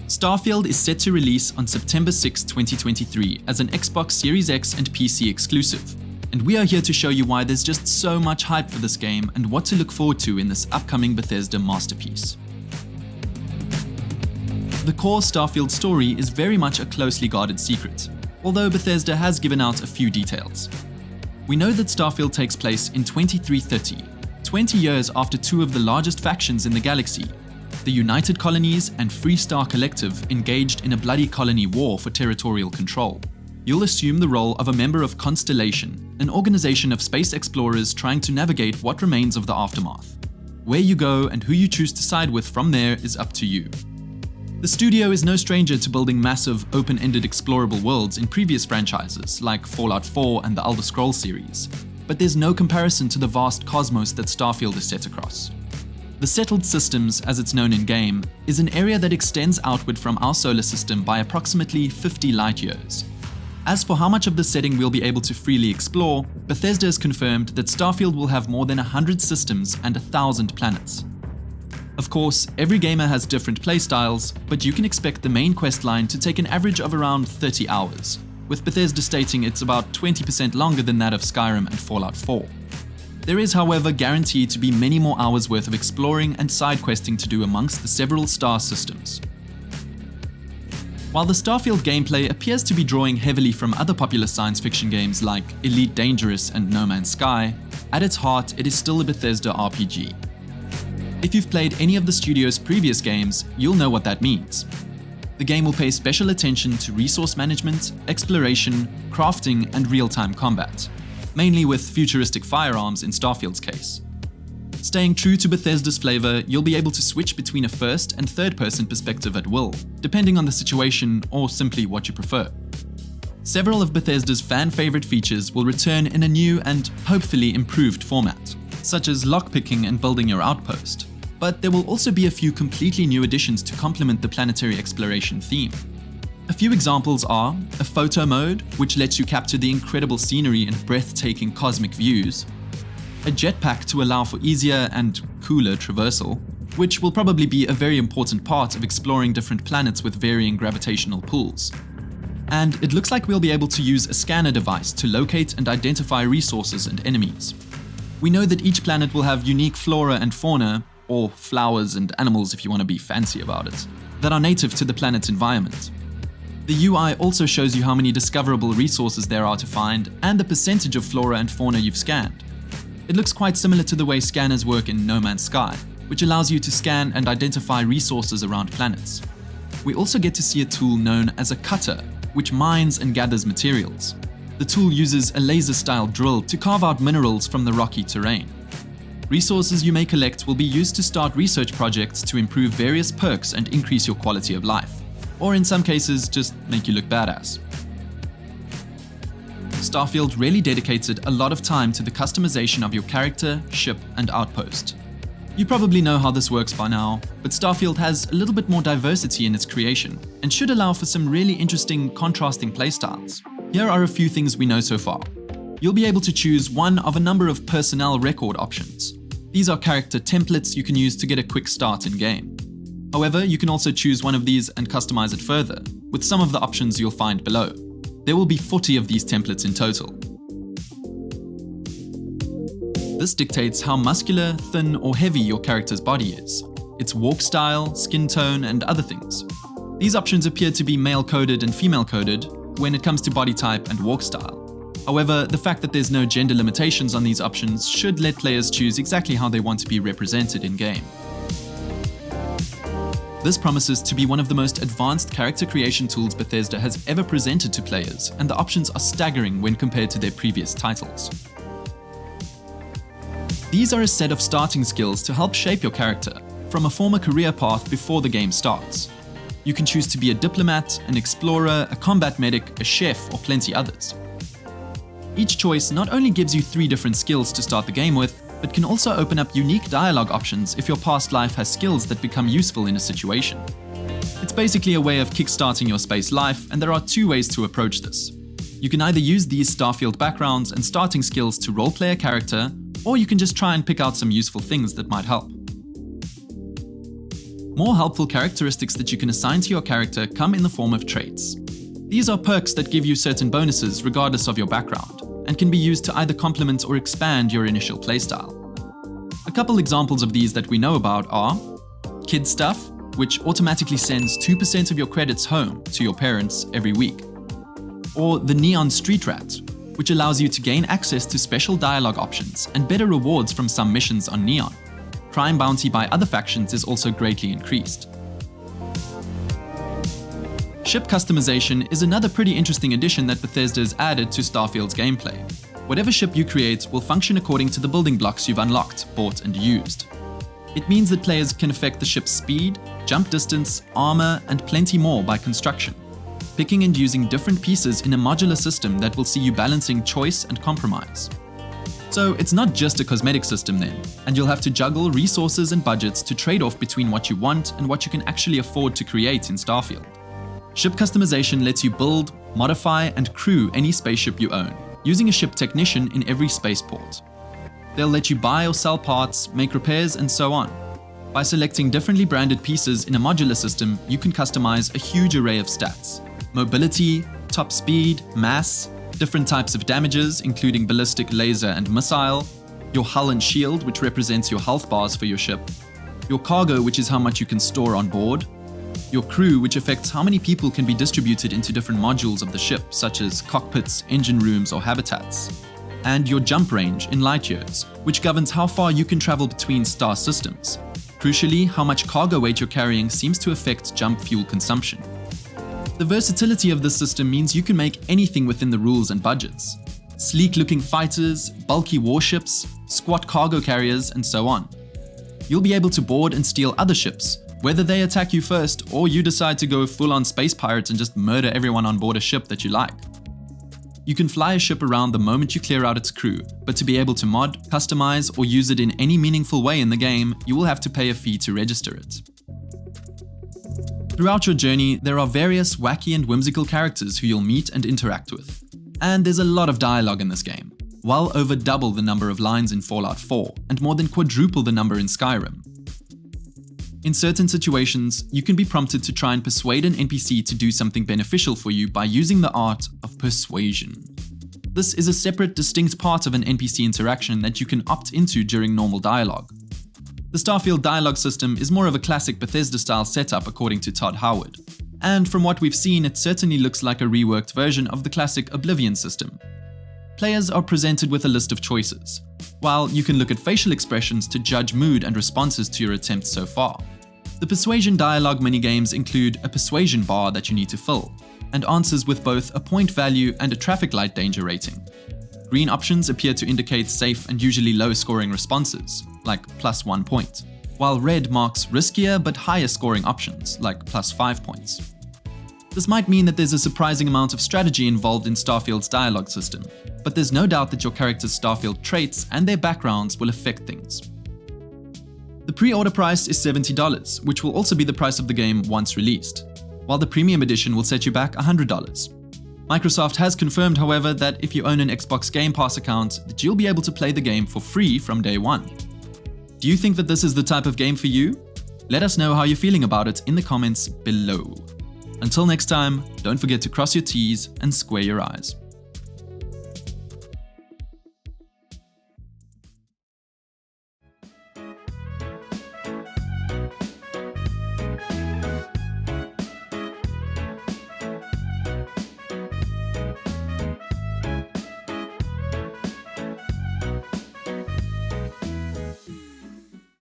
Starfield is set to release on September 6, 2023 as an Xbox Series X and PC exclusive, and we are here to show you why there's just so much hype for this game and what to look forward to in this upcoming Bethesda masterpiece. The core Starfield story is very much a closely guarded secret, although Bethesda has given out a few details. We know that Starfield takes place in 2330, 20 years after two of the largest factions in the galaxy, the United Colonies and Free Star Collective, engaged in a bloody colony war for territorial control. You'll assume the role of a member of Constellation, an organization of space explorers trying to navigate what remains of the aftermath. Where you go and who you choose to side with from there is up to you. The studio is no stranger to building massive, open-ended explorable worlds in previous franchises like Fallout 4 and the Elder Scrolls series, but there's no comparison to the vast cosmos that Starfield is set across. The Settled Systems, as it's known in-game, is an area that extends outward from our solar system by approximately 50 light-years. As for how much of the setting we'll be able to freely explore, Bethesda has confirmed that Starfield will have more than 100 systems and 1,000 planets. Of course, every gamer has different playstyles, but you can expect the main questline to take an average of around 30 hours, with Bethesda stating it's about 20% longer than that of Skyrim and Fallout 4. There is, however, guaranteed to be many more hours worth of exploring and side questing to do amongst the several star systems. While the Starfield gameplay appears to be drawing heavily from other popular science fiction games like Elite Dangerous and No Man's Sky, at its heart it is still a Bethesda RPG. If you've played any of the studio's previous games, you'll know what that means. The game will pay special attention to resource management, exploration, crafting, and real-time combat, mainly with futuristic firearms in Starfield's case. Staying true to Bethesda's flavor, you'll be able to switch between a first and third-person perspective at will, depending on the situation or simply what you prefer. Several of Bethesda's fan-favorite features will return in a new and hopefully improved format, such as lockpicking and building your outpost, but there will also be a few completely new additions to complement the planetary exploration theme. A few examples are a photo mode, which lets you capture the incredible scenery and breathtaking cosmic views, a jetpack to allow for easier and cooler traversal, which will probably be a very important part of exploring different planets with varying gravitational pulls. And it looks like we'll be able to use a scanner device to locate and identify resources and enemies. We know that each planet will have unique flora and fauna, or flowers and animals if you want to be fancy about it, that are native to the planet's environment. The UI also shows you how many discoverable resources there are to find and the percentage of flora and fauna you've scanned. It looks quite similar to the way scanners work in No Man's Sky, which allows you to scan and identify resources around planets. We also get to see a tool known as a cutter, which mines and gathers materials. The tool uses a laser-style drill to carve out minerals from the rocky terrain. Resources you may collect will be used to start research projects to improve various perks and increase your quality of life, or in some cases, just make you look badass. Starfield really dedicated a lot of time to the customization of your character, ship, and outpost. You probably know how this works by now, but Starfield has a little bit more diversity in its creation, and should allow for some really interesting, contrasting playstyles. Here are a few things we know so far. You'll be able to choose one of a number of personnel record options. These are character templates you can use to get a quick start in-game. However, you can also choose one of these and customize it further, with some of the options you'll find below. There will be 40 of these templates in total. This dictates how muscular, thin, or heavy your character's body is, its walk style, skin tone, and other things. These options appear to be male-coded and female-coded when it comes to body type and walk style. However, the fact that there's no gender limitations on these options should let players choose exactly how they want to be represented in-game. This promises to be one of the most advanced character creation tools Bethesda has ever presented to players, and the options are staggering when compared to their previous titles. These are a set of starting skills to help shape your character, from a former career path before the game starts. You can choose to be a diplomat, an explorer, a combat medic, a chef, or plenty others. Each choice not only gives you 3 different skills to start the game with, but can also open up unique dialogue options if your past life has skills that become useful in a situation. It's basically a way of kickstarting your space life, and there are 2 ways to approach this. You can either use these Starfield backgrounds and starting skills to roleplay a character, or you can just try and pick out some useful things that might help. More helpful characteristics that you can assign to your character come in the form of traits. These are perks that give you certain bonuses regardless of your background, and can be used to either complement or expand your initial playstyle. A couple examples of these that we know about are Kid Stuff, which automatically sends 2% of your credits home to your parents every week, or the Neon Street Rat, which allows you to gain access to special dialogue options and better rewards from some missions on Neon. Crime bounty by other factions is also greatly increased. Ship customization is another pretty interesting addition that Bethesda has added to Starfield's gameplay. Whatever ship you create will function according to the building blocks you've unlocked, bought, and used. It means that players can affect the ship's speed, jump distance, armor, and plenty more by construction, picking and using different pieces in a modular system that will see you balancing choice and compromise. So it's not just a cosmetic system then, and you'll have to juggle resources and budgets to trade off between what you want and what you can actually afford to create in Starfield. Ship customization lets you build, modify, and crew any spaceship you own, using a ship technician in every spaceport. They'll let you buy or sell parts, make repairs, and so on. By selecting differently branded pieces in a modular system, you can customize a huge array of stats: mobility, top speed, mass, different types of damages, including ballistic, laser, and missile, your hull and shield, which represents your health bars for your ship, your cargo, which is how much you can store on board, your crew, which affects how many people can be distributed into different modules of the ship, such as cockpits, engine rooms, or habitats, and your jump range in light years, which governs how far you can travel between star systems. Crucially, how much cargo weight you're carrying seems to affect jump fuel consumption. The versatility of this system means you can make anything within the rules and budgets. Sleek-looking fighters, bulky warships, squat cargo carriers, and so on. You'll be able to board and steal other ships, whether they attack you first or you decide to go full-on space pirates and just murder everyone on board a ship that you like. You can fly a ship around the moment you clear out its crew, but to be able to mod, customize, or use it in any meaningful way in the game, you will have to pay a fee to register it. Throughout your journey, there are various wacky and whimsical characters who you'll meet and interact with. And there's a lot of dialogue in this game, well over double the number of lines in Fallout 4, and more than quadruple the number in Skyrim. In certain situations, you can be prompted to try and persuade an NPC to do something beneficial for you by using the art of Persuasion. This is a separate, distinct part of an NPC interaction that you can opt into during normal dialogue. The Starfield dialogue system is more of a classic Bethesda-style setup according to Todd Howard, and from what we've seen, it certainly looks like a reworked version of the classic Oblivion system. Players are presented with a list of choices, while you can look at facial expressions to judge mood and responses to your attempts so far. The Persuasion dialogue minigames include a persuasion bar that you need to fill, and answers with both a point value and a traffic light danger rating. Green options appear to indicate safe and usually low scoring responses, like +1 point, while red marks riskier but higher scoring options, like +5 points. This might mean that there's a surprising amount of strategy involved in Starfield's dialogue system, but there's no doubt that your character's Starfield traits and their backgrounds will affect things. The pre-order price is $70, which will also be the price of the game once released, while the premium edition will set you back $100. Microsoft has confirmed, however, that if you own an Xbox Game Pass account, that you'll be able to play the game for free from day one. Do you think that this is the type of game for you? Let us know how you're feeling about it in the comments below. Until next time, don't forget to cross your T's and square your I's.